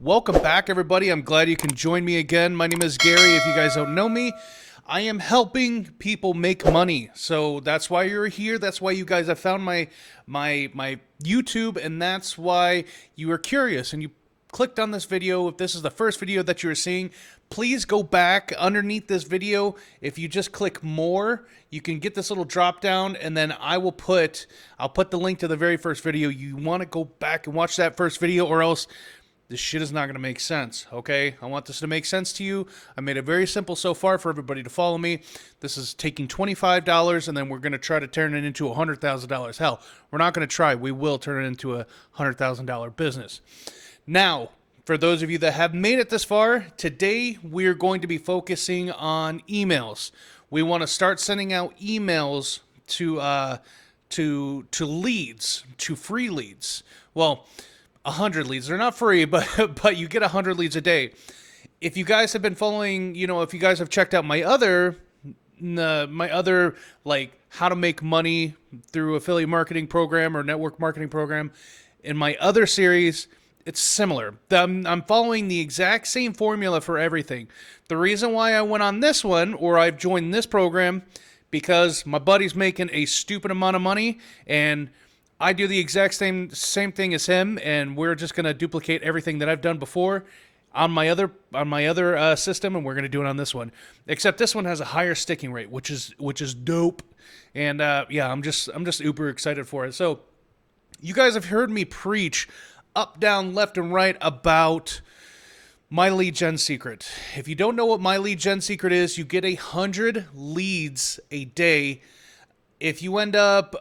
Welcome back, everybody. I'm glad you can join me again. My name is Gary. If you guys don't know me, I am helping people make money. So that's why you're here. That's why you guys have found my YouTube, and that's why you are curious and you clicked on this video. If this is the first video that you're seeing, please go back underneath this video. If you just click more, you can get this little drop down, and then I'll put the link to the very first video. You want to go back and watch that first video, or else this shit is not going to make sense, okay? I want this to make sense to you. I made it very simple so far for everybody to follow me. This is taking $25, and then we're going to try to turn it into $100,000. Hell, we're not going to try. We will turn it into a $100,000 business. Now, for those of you that have made it this far, today we're going to be focusing on emails. We want to start sending out emails to leads, to free leads. Well, 100 leads. They're not free, but you get 100 leads a day. If you guys have been following, if you guys have checked out my other like how to make money through affiliate marketing program or network marketing program, in my other series, it's similar. I'm following the exact same formula for everything. The reason why I went on this one, or I've joined this program, because my buddy's making a stupid amount of money, and I do the exact same thing as him, and we're just gonna duplicate everything that I've done before on my other system, and we're gonna do it on this one. Except this one has a higher sticking rate, which is dope. And yeah, I'm just uber excited for it. So you guys have heard me preach up, down, left, and right about my lead gen secret. If you don't know what my lead gen secret is, you get 100 leads a day. If you end up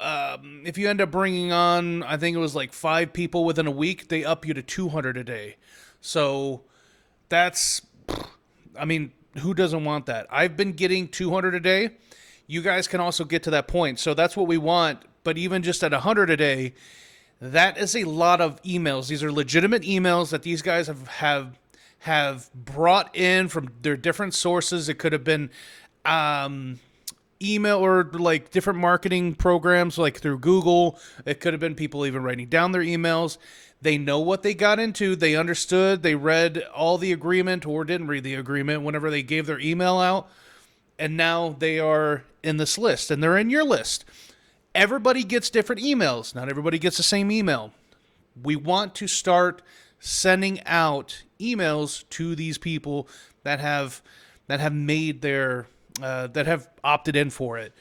bringing on, I think it was like 5 people within a week, they up you to 200 a day. So that's, I mean, who doesn't want that? I've been getting 200 a day. You guys can also get to that point. So that's what we want. But even just at 100 a day, that is a lot of emails. These are legitimate emails that these guys have brought in from their different sources. It could have been email or like different marketing programs like through Google. It could have been people even writing down their emails. They know what they got into. They understood. They read all the agreement or didn't read the agreement whenever they gave their email out. And now they are in this list, and they're in your list. Everybody gets different emails. Not everybody gets the same email. We want to start sending out emails to these people that have made their that have opted in for it.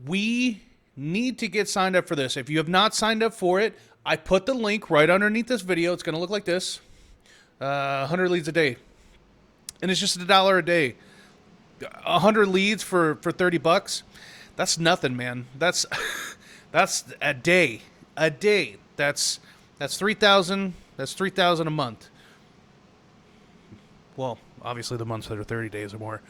We need to get signed up for this. If you have not signed up for it, I put the link right underneath this video. It's going to look like this. 100 leads a day. And it's just $1 a day. 100 leads for $30. That's nothing, man. That's a day. A day. That's 3,000. That's 3,000 a month. Well, obviously the months that are 30 days or more.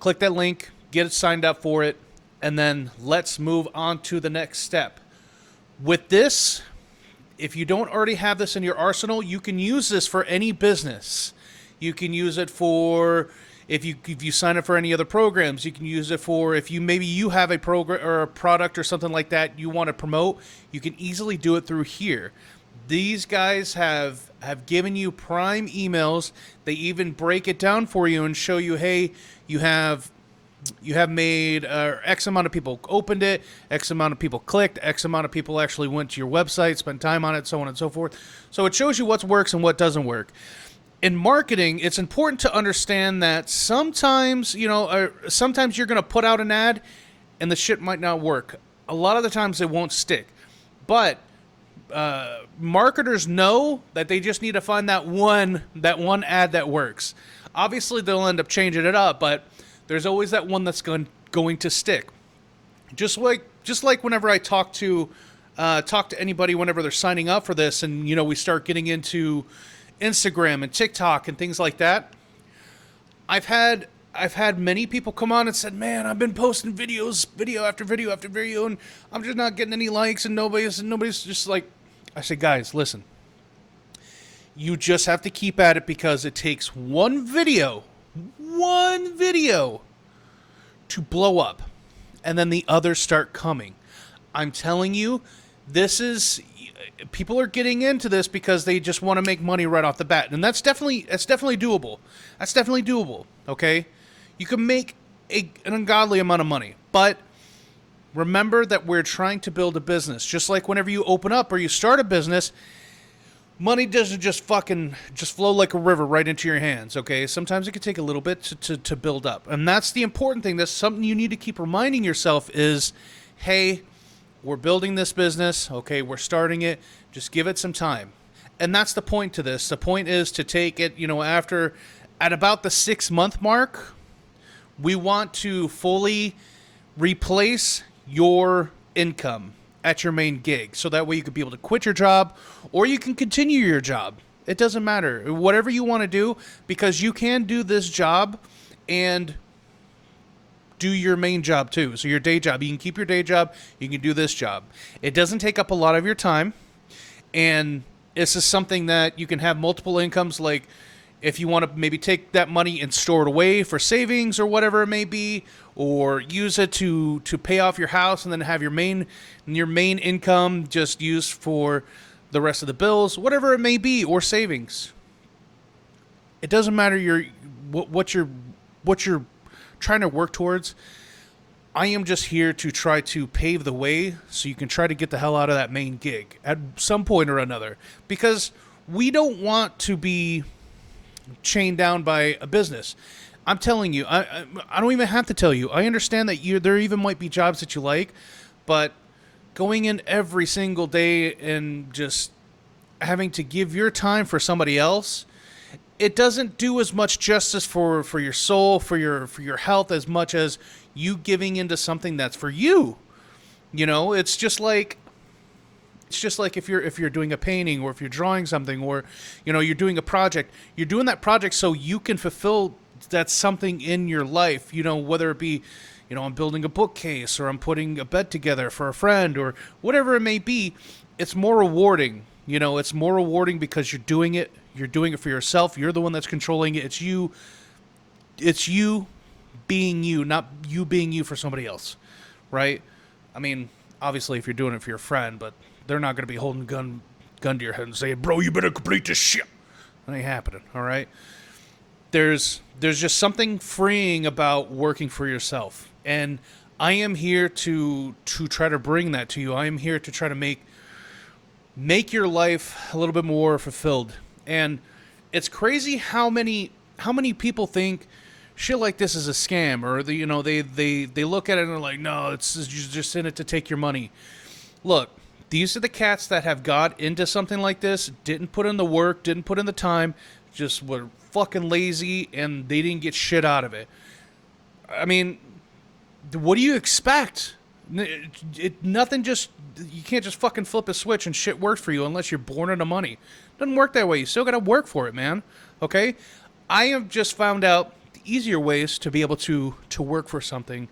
Click that link, get it signed up for it, and then let's move on to the next step. With this, if you don't already have this in your arsenal, you can use this for any business. You can use it for if you sign up for any other programs. You can use it for if you have a program or a product or something like that you want to promote. You can easily do it through here. These guys have given you prime emails. They even break it down for you and show you, hey, you have made X amount of people opened it, X amount of people clicked, X amount of people actually went to your website, spent time on it, so on and so forth. So it shows you what works and what doesn't work. In marketing, it's important to understand that sometimes you're going to put out an ad and the shit might not work. A lot of the times it won't stick. But marketers know that they just need to find that one ad that works. Obviously, they'll end up changing it up, but there's always that one that's going to stick. Just like whenever I talk to anybody whenever they're signing up for this, and we start getting into Instagram and TikTok and things like that. I've had many people come on and said, "Man, I've been posting video after video after video, and I'm just not getting any likes, and nobody's just like." I said, "Guys, listen. You just have to keep at it, because it takes one video to blow up, and then the others start coming. I'm telling you, This is people are getting into this because they just want to make money right off the bat, and that's definitely doable. That's definitely doable. Okay, you can make an ungodly amount of money, but remember that we're trying to build a business. Just like whenever you open up or you start a business, money doesn't just fucking just flow like a river right into your hands. Okay, sometimes it can take a little bit to build up, and that's the important thing. That's something you need to keep reminding yourself is, hey, we're building this business. Okay, we're starting it. Just give it some time. And that's the point to this. The point is to take it, at about the 6-month mark, we want to fully replace your income at your main gig. So that way you could be able to quit your job or you can continue your job. It doesn't matter. Whatever you want to do, because you can do this job and do your main job too. So your day job, you can keep your day job, you can do this job. It doesn't take up a lot of your time, and this is something that you can have multiple incomes. Like if you want to maybe take that money and store it away for savings or whatever it may be, or use it to pay off your house and then have your main income just used for the rest of the bills, whatever it may be, or savings. It doesn't matter what you're trying to work towards. I am just here to try to pave the way so you can try to get the hell out of that main gig at some point or another, because we don't want to be chained down by a business. I'm telling you, I don't even have to tell you. I understand that there even might be jobs that you like, but going in every single day and just having to give your time for somebody else, it doesn't do as much justice for your soul, for your health, as much as you giving into something that's for you. It's just like if you're doing a painting, or if you're drawing something, or you're doing a project. You're doing that project so you can fulfill that something in your life. Whether it be, I'm building a bookcase, or I'm putting a bed together for a friend, or whatever it may be. It's more rewarding. It's more rewarding because you're doing it. You're doing it for yourself. You're the one that's controlling it. It's you. It's you being you, not you being you for somebody else, right? I mean, obviously, if you're doing it for your friend, but they're not going to be holding a gun to your head and saying, "Bro, you better complete this shit." That ain't happening. All right. There's just something freeing about working for yourself, and I am here to try to bring that to you. I am here to try to make your life a little bit more fulfilled. And it's crazy how many people think shit like this is a scam, or they look at it and they're like, no, it's you're just in it to take your money. Look, these are the cats that have got into something like this, didn't put in the work, didn't put in the time, just were fucking lazy, and they didn't get shit out of it. I mean, what do you expect? Nothing just, you can't just fucking flip a switch and shit works for you unless you're born into money. It doesn't work that way. You still gotta work for it, man. Okay? I have just found out the easier ways to be able to work for something,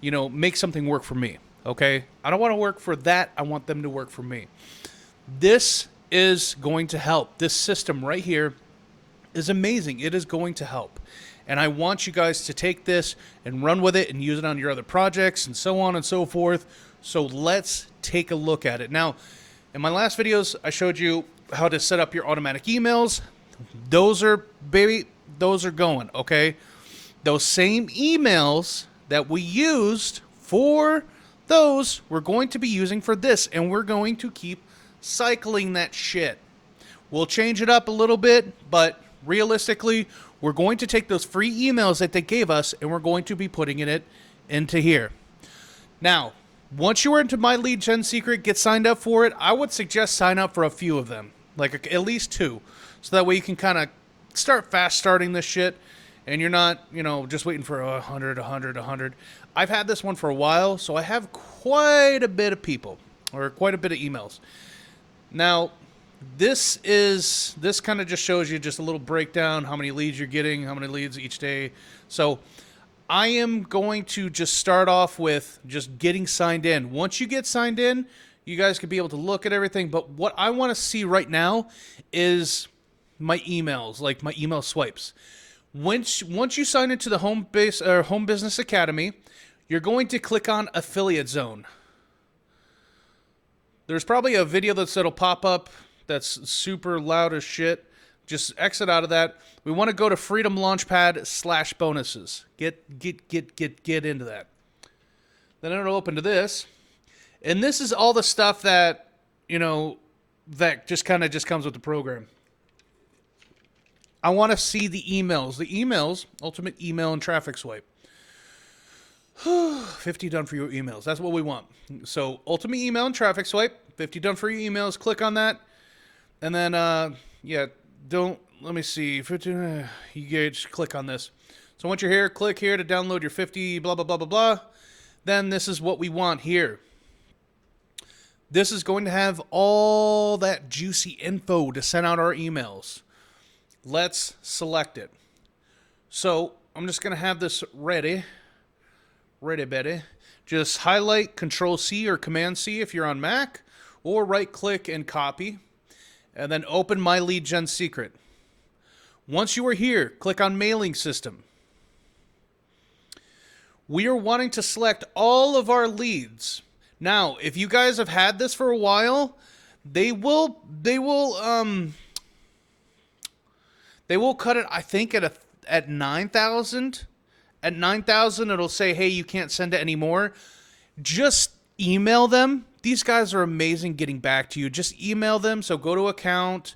make something work for me. Okay? I don't want to work for that. I want them to work for me. This is going to help. This system right here is amazing. It is going to help. And I want you guys to take this and run with it and use it on your other projects and so on and so forth. So let's take a look at it. Now, in my last videos, I showed you how to set up your automatic emails. Those are going, okay? Those same emails that we used for those, we're going to be using for this, and we're going to keep cycling that shit. We'll change it up a little bit, but realistically, we're going to take those free emails that they gave us, and we're going to be putting it into here. Now, once you are into My Lead Gen Secret, get signed up for it. I would suggest sign up for a few of them, like at least 2, so that way you can kind of start fast starting this shit, and you're not, just waiting for 100. I've had this one for a while, so I have quite a bit of people, or quite a bit of emails. Now, this kind of just shows you just a little breakdown, how many leads you're getting, how many leads each day. So I am going to just start off with just getting signed in. Once you get signed in, you guys could be able to look at everything. But what I want to see right now is my emails, like my email swipes. Once you sign into the Home Business Academy, you're going to click on Affiliate Zone. There's probably a video that'll pop up that's super loud as shit. Just exit out of that. We want to go to Freedom Launchpad / bonuses. Get into that. Then it'll open to this. And this is all the stuff that, that just comes with the program. I want to see the emails. The emails, ultimate email and traffic swipe. 50 done for your emails. That's what we want. So ultimate email and traffic swipe. 50 done for your emails. Click on that. And then, let me see. 50, you just click on this. So once you're here, click here to download your 50, blah, blah, blah, blah, blah. Then this is what we want here. This is going to have all that juicy info to send out our emails. Let's select it. So I'm just going to have this ready. Ready, Betty. Just highlight Control-C or Command-C if you're on Mac, or right-click and copy, and then open My Lead Gen Secret. Once you are here, click on Mailing System. We are wanting to select all of our leads. Now, if you guys have had this for a while, they will cut it, I think, at 9,000. At 9,000, it'll say, hey, you can't send it anymore. Just email them. These guys are amazing getting back to you. Just email them. So go to account,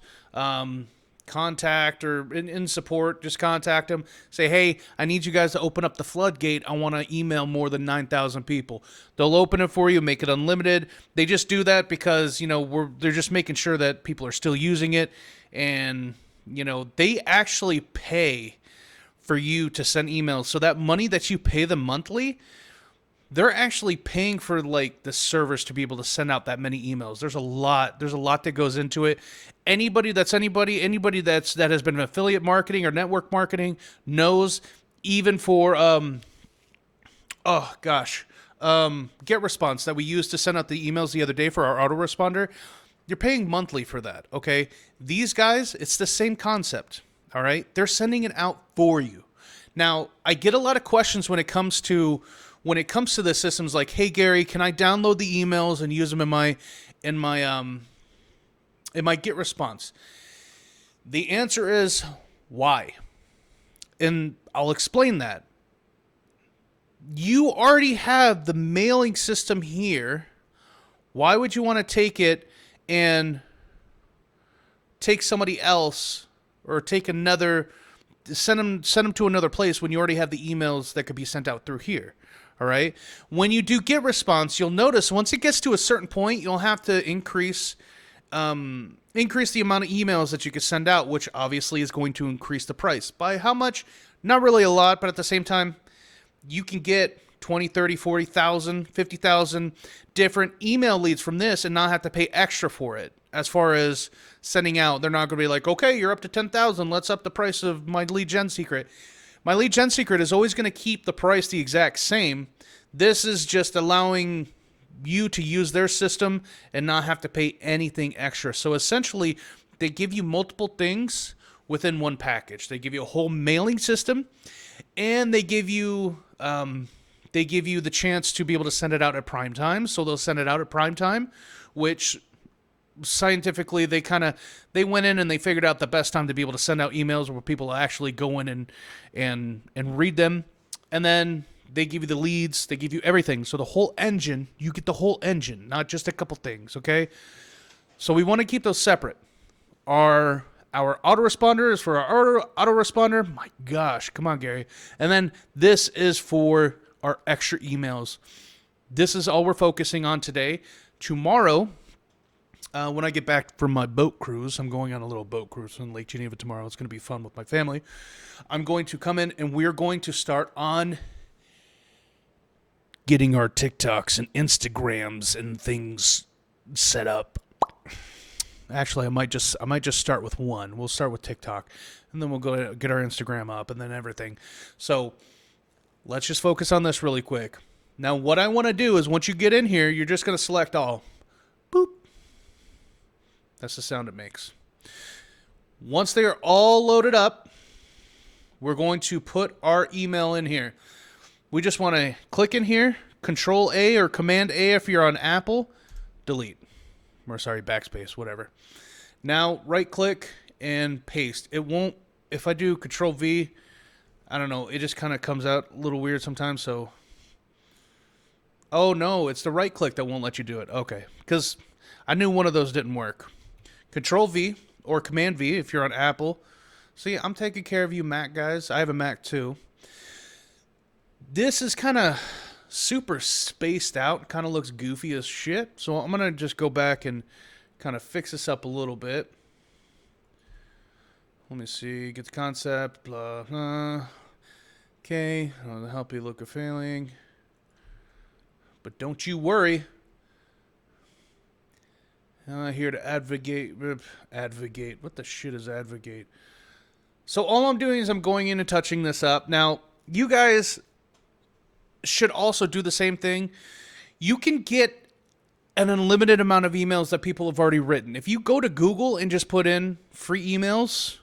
contact, or in support, just contact them. Say, hey, I need you guys to open up the floodgate. I want to email more than 9,000 people. They'll open it for you, make it unlimited. They just do that because, they're just making sure that people are still using it. And, they actually pay for you to send emails. So that money that you pay them monthly, they're actually paying for the servers to be able to send out that many emails. There's a lot that goes into it. Anybody that has been in affiliate marketing or network marketing knows, even for GetResponse that we used to send out the emails the other day for our autoresponder, you're paying monthly for that, okay? These guys, it's the same concept. All right, they're sending it out for you. Now, I get a lot of questions when it comes to the systems like, "Hey Gary, can I download the emails and use them in my GetResponse?" The answer is why, and I'll explain that. You already have the mailing system here. Why would you want to take it and take somebody else? Or send them to another place when you already have the emails that could be sent out through here. All right. When you do GetResponse, you'll notice once it gets to a certain point, you'll have to increase the amount of emails that you can send out, which obviously is going to increase the price. By how much? Not really a lot, but at the same time, you can get 20, 30, 40,000, 50,000 different email leads from this and not have to pay extra for it. As far as sending out, they're not going to be like, okay, you're up to 10,000. Let's up the price of My Lead Gen Secret. My Lead Gen Secret is always going to keep the price the exact same. This is just allowing you to use their system and not have to pay anything extra. So essentially, they give you multiple things within one package. They give you a whole mailing system, and they give you the chance to be able to send it out at prime time. So they'll send it out at prime time, which scientifically they went in and they figured out the best time to be able to send out emails where people actually go in and read them. And then they give you the leads, they give you everything. So the whole engine, you get the whole engine, not just a couple things, okay? So we want to keep those separate. Our autoresponder is for our autoresponder. My gosh, come on, Gary. And then this is for our extra emails. This is all we're focusing on today. Tomorrow, when I get back from my boat cruise, I'm going on a little boat cruise in Lake Geneva tomorrow. It's going to be fun with my family. I'm going to come in and we're going to start on getting our TikToks and Instagrams and things set up. Actually, I might just start with one. We'll start with TikTok, and then we'll go get our Instagram up, and then everything. So let's just focus on this really quick. Now, what I want to do is once you get in here, you're just going to select all. Boop. That's the sound it makes. Once they are all loaded up, we're going to put our email in here. We just want to click in here, Control A or Command A if you're on Apple, delete. or sorry, backspace, whatever. Now, right click and paste. It won't, if I do Control V, I don't know, it just kind of comes out a little weird sometimes, so. Oh no, it's the right click that won't let you do it. Okay, because I knew one of those didn't work. Control V or Command V if you're on Apple. See, I'm taking care of you Mac guys. I have a Mac too. This is kind of super spaced out, kind of looks goofy as shit. So I'm going to just go back and kind of fix this up a little bit. Let me see, get the concept, blah, blah. Okay, I'll help you look at failing. But don't you worry. Here to advocate. Advocate. What the shit is advocate? So all I'm doing is I'm going in and touching this up. Now, you guys should also do the same thing. You can get an unlimited amount of emails that people have already written. If you go to Google and just put in free emails,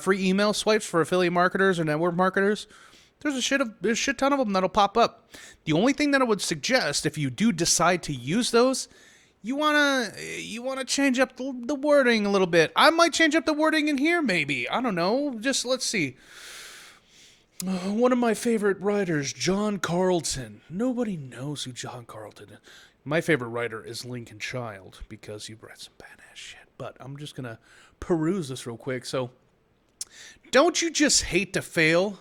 free email swipes for affiliate marketers or network marketers, there's a shit ton of them that'll pop up. The only thing that I would suggest if you do decide to use those, you wanna change up the wording a little bit. I might change up the wording in here, maybe. I don't know. Just let's see. One of my favorite writers, John Carlton. Nobody knows who John Carlton is. My favorite writer is Lincoln Child because he writes some badass shit. But I'm just gonna peruse this real quick. So, don't you just hate to fail?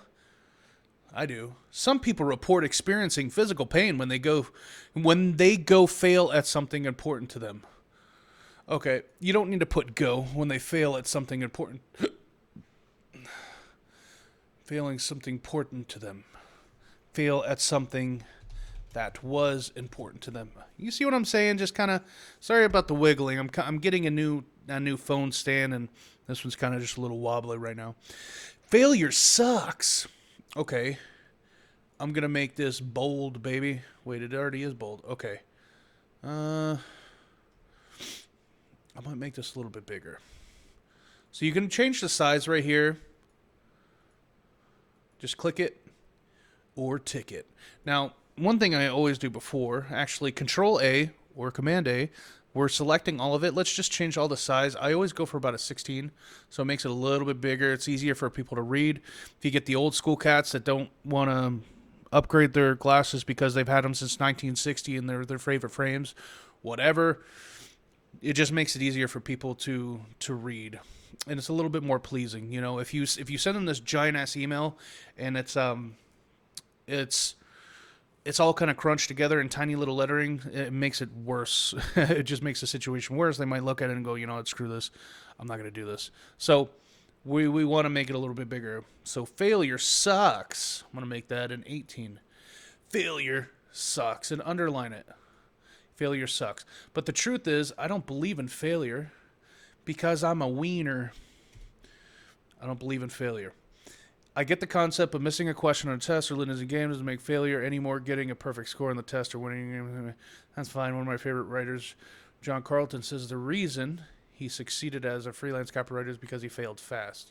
I do. Some people report experiencing physical pain when they go fail at something important to them. Okay, you don't need to put go when they fail at something important. Failing something important to them. Fail at something that was important to them. You see what I'm saying? Just kind of sorry about the wiggling. I'm getting a new phone stand and this one's kind of just a little wobbly right now. Failure sucks. Okay. I'm going to make this bold, baby. Wait, it already is bold. Okay. I might make this a little bit bigger. So you can change the size right here. Just click it or tick it. Now, one thing I always do before, actually Control A or Command A, we're selecting all of it. Let's just change all the size. I always go for about a 16, so it makes it a little bit bigger. It's easier for people to read. If you get the old school cats that don't want to upgrade their glasses because they've had them since 1960 and they're their favorite frames, whatever, it just makes it easier for people to read. And it's a little bit more pleasing, you know. If you send them this giant ass email and it's all kind of crunched together in tiny little lettering, it makes it worse. It just makes the situation worse. They might look at it and go, you know what, screw this. I'm not going to do this. So we want to make it a little bit bigger. So failure sucks. I'm going to make that an 18. Failure sucks. And underline it. Failure sucks. But the truth is, I don't believe in failure because I'm a wiener. I don't believe in failure. I get the concept of missing a question on a test or losing a game doesn't make failure anymore. Getting a perfect score on the test or winning a game, that's fine. One of my favorite writers, John Carlton, says the reason he succeeded as a freelance copywriter is because he failed fast.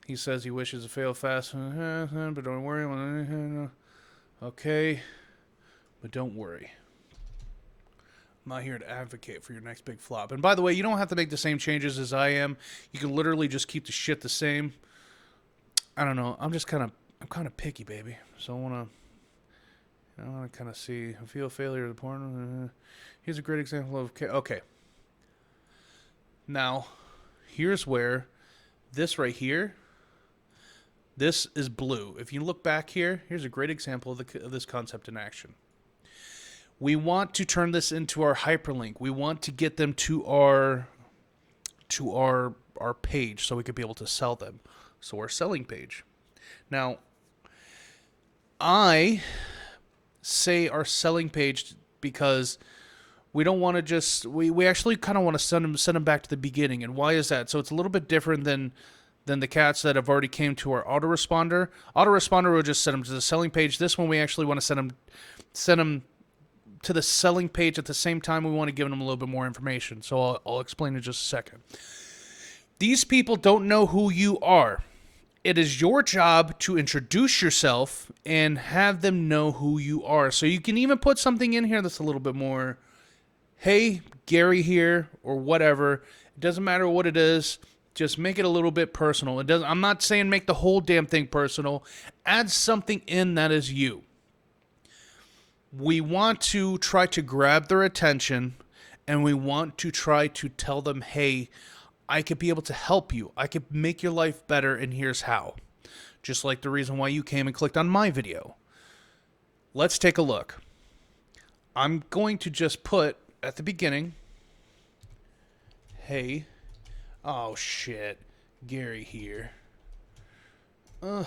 He says he wishes to fail fast, but don't worry. Okay, but don't worry. I'm not here to advocate for your next big flop. And by the way, you don't have to make the same changes as I am. You can literally just keep the shit the same. I don't know. I'm kind of picky, baby. So I want to kind of see. I feel failure of the porn. Here's a great example of. Okay. Now, here's where this right here. This is blue. If you look back here, here's a great example of this concept in action. We want to turn this into our hyperlink. We want to get them to our page so we could be able to sell them. So our selling page. Now, I say our selling page because we don't want to just we actually kind of want to send them back to the beginning. And why is that? So it's a little bit different than the cats that have already came to our autoresponder. Autoresponder will just send them to the selling page. This one we actually want to send them to the selling page at the same time. We want to give them a little bit more information. So I'll explain in just a second. These people don't know who you are. It is your job to introduce yourself and have them know who you are. So you can even put something in here that's a little bit more, hey, Gary here or whatever. It doesn't matter what it is. Just make it a little bit personal. It doesn't. I'm not saying make the whole damn thing personal. Add something in that is you. We want to try to grab their attention, and we want to try to tell them, hey, I could be able to help you. I could make your life better, and here's how. Just like the reason why you came and clicked on my video. Let's take a look. I'm going to just put at the beginning, hey, oh shit, Gary here. Why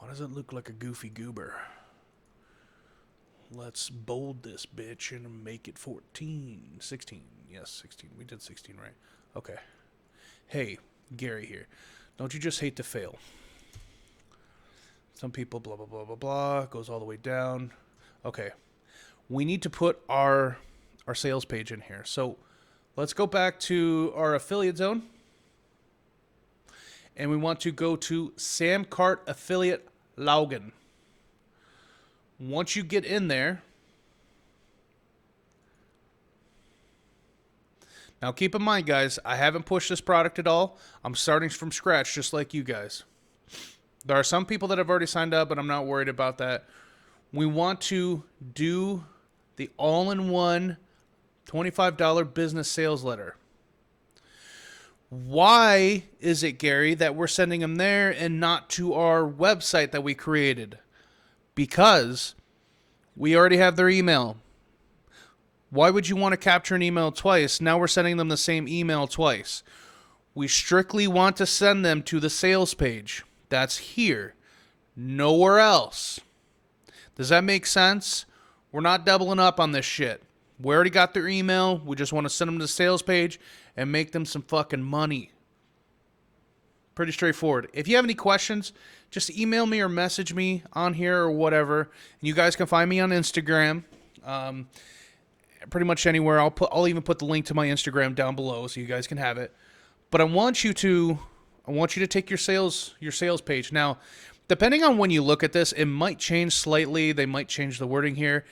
does it look like a goofy goober? Let's bold this bitch and make it 14, 16. Yes, 16. We did 16, right? Okay. Hey, Gary here. Don't you just hate to fail? Some people, blah, blah, blah, blah, blah. Goes all the way down. Okay. We need to put our sales page in here. So let's go back to our affiliate zone. And we want to go to Samcart Affiliate Login. Once you get in there, now keep in mind, guys, I haven't pushed this product at all. I'm starting from scratch, just like you guys. There are some people that have already signed up, but I'm not worried about that. We want to do the all-in-one $25 business sales letter. Why is it, Gary, that we're sending them there and not to our website that we created? Because we already have their email. Why would you want to capture an email twice? Now we're sending them the same email twice. We strictly want to send them to the sales page. That's here. Nowhere else. Does that make sense? We're not doubling up on this shit. We already got their email. We just want to send them to the sales page and make them some fucking money. Pretty straightforward. If you have any questions, just email me or message me on here or whatever. And you guys can find me on Instagram. Pretty much anywhere. I'll even put the link to my Instagram down below so you guys can have it. But I want you to take your sales page. Now, depending on when you look at this, it might change slightly. They might change the wording here.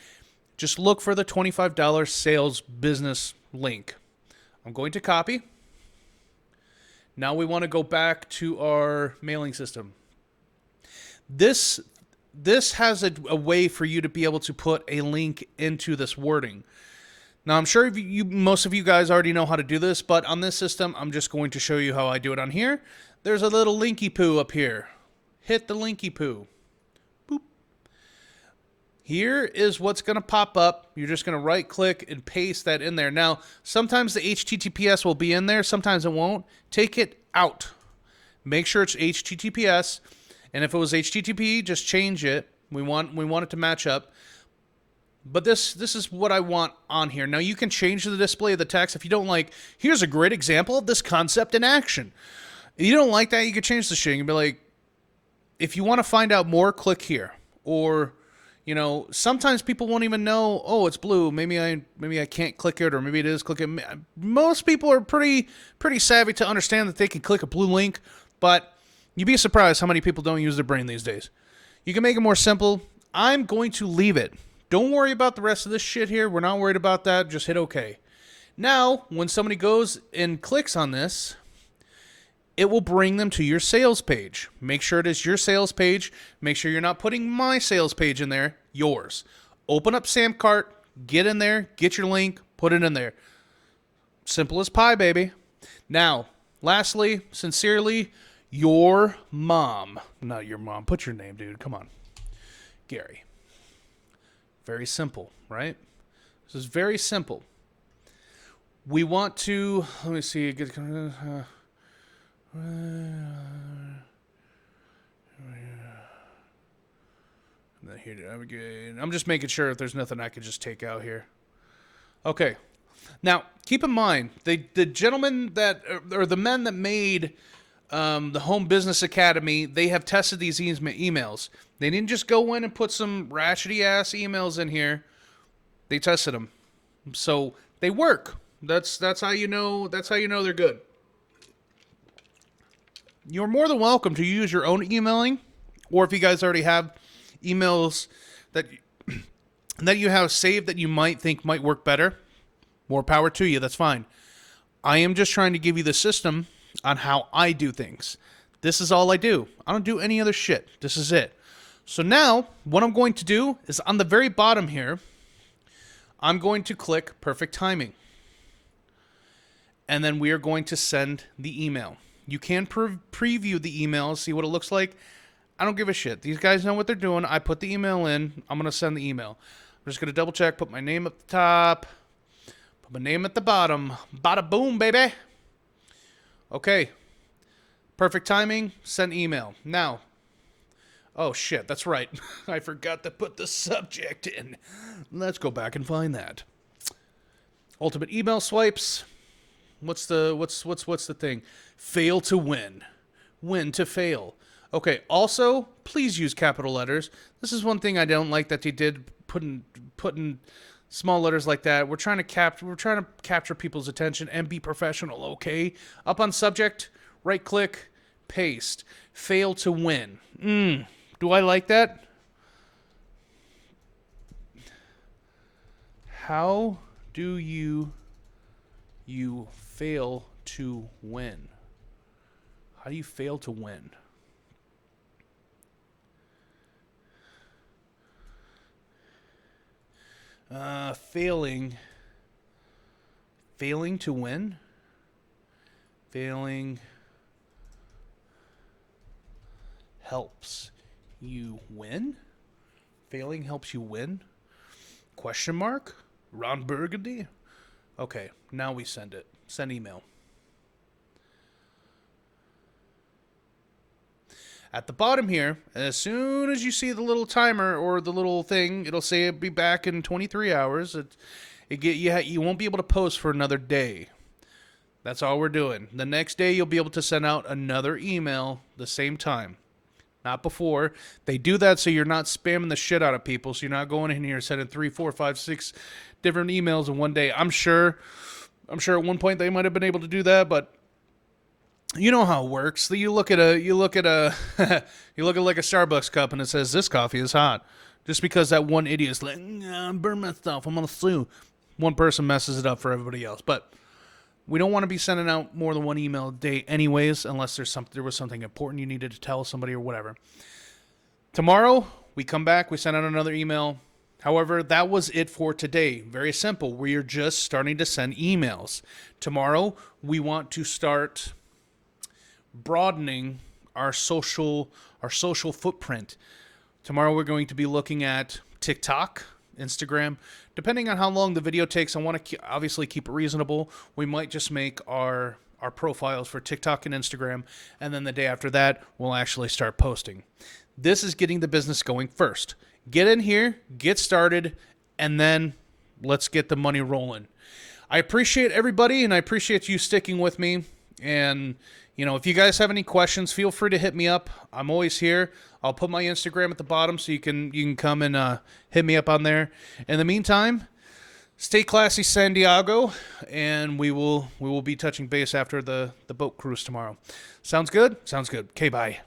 Just look for the $25 sales business link. I'm going to copy. Now we want to go back to our mailing system. This has a way for you to be able to put a link into this wording. Now, I'm sure most of you guys already know how to do this, but on this system, I'm just going to show you how I do it on here. There's a little linky poo up here. Hit the linky poo. Boop. Here is what's going to pop up. You're just going to right click and paste that in there. Now, sometimes the HTTPS will be in there. Sometimes it won't. Take it out. Make sure it's HTTPS. And if it was HTTP, just change it. We want it to match up. But this is what I want on here. Now, you can change the display of the text if you don't like. Here's a great example of this concept in action. If you don't like that, you can change the shit. You can be like, if you want to find out more, click here. Or, sometimes people won't even know, oh, it's blue. Maybe I can't click it, or maybe it is click it. Most people are pretty savvy to understand that they can click a blue link, but you'd be surprised how many people don't use their brain these days. You can make it more simple. I'm going to leave it. Don't worry about the rest of this shit here. We're not worried about that. Just hit OK. Now, when somebody goes and clicks on this, it will bring them to your sales page. Make sure it is your sales page. Make sure you're not putting my sales page in there. Yours. Open up Samcart. Get in there. Get your link. Put it in there. Simple as pie, baby. Now, lastly, sincerely, your mom. Not your mom. Put your name, dude. Come on. Gary. Very simple, right? This is very simple. We want to, let me see. I'm just making sure if there's nothing I could just take out here. Okay. Now, keep in mind, the gentlemen that, or the men that made the Home Business Academy, they have tested these emails. They didn't just go in and put some ratchety ass emails in here. They tested them, so they work. That's how you know. That's how you know they're good. You're more than welcome to use your own emailing, or if you guys already have emails that you have saved that you might think might work better, More power to you. That's fine. I am just trying to give you the system on how I do things. This is all I do. I don't do any other shit. This is it. So now, what I'm going to do is on the very bottom here, I'm going to click perfect timing. And then we are going to send the email. You can preview the email, see what it looks like. I don't give a shit. These guys know what they're doing. I put the email in. I'm going to send the email. I'm just going to double check, put my name at the top, put my name at the bottom. Bada boom, baby. Okay. Perfect timing, send email. Now, oh shit, that's right. I forgot to put the subject in. Let's go back and find that. Ultimate email swipes. What's the thing? Fail to win. Win to fail. Okay, also, please use capital letters. This is one thing I don't like that they did put in small letters like that. We're trying to capture people's attention and be professional, okay? Up on subject, right click, paste. Fail to win. Do I like that? How do you fail to win? How do you fail to win? Failing to win? Failing helps you win? Failing helps you win? Question mark? Ron Burgundy? Okay, now we send it. Send email. At the bottom here, as soon as you see the little timer or the little thing, it'll say it'll be back in 23 hours. You won't be able to post for another day. That's all we're doing. The next day, you'll be able to send out another email the same time. Not before. They do that so you're not spamming the shit out of people, so you're not going in here sending 3, 4, 5, 6 different emails in one day. I'm sure at one point they might have been able to do that, but you know how it works. You look at like a Starbucks cup and it says this coffee is hot. Just because that one idiot's like, I burned my stuff, I'm gonna sue. One person messes it up for everybody else. But we don't want to be sending out more than one email a day anyways, unless there was something important you needed to tell somebody or whatever. Tomorrow, we come back, we send out another email. However, that was it for today. Very simple. We are just starting to send emails. Tomorrow, we want to start broadening our social footprint. Tomorrow, we're going to be looking at TikTok, Instagram. Depending on how long the video takes, I want to obviously keep it reasonable. We might just make our profiles for TikTok and Instagram, and then the day after that, we'll actually start posting. This is getting the business going first. Get in here, get started, and then let's get the money rolling. I appreciate everybody, and I appreciate you sticking with me. And, if you guys have any questions, feel free to hit me up. I'm always here. I'll put my Instagram at the bottom so you can come and hit me up on there. In the meantime, stay classy, San Diego, and we will be touching base after the boat cruise tomorrow. Sounds good? Sounds good. Okay, bye.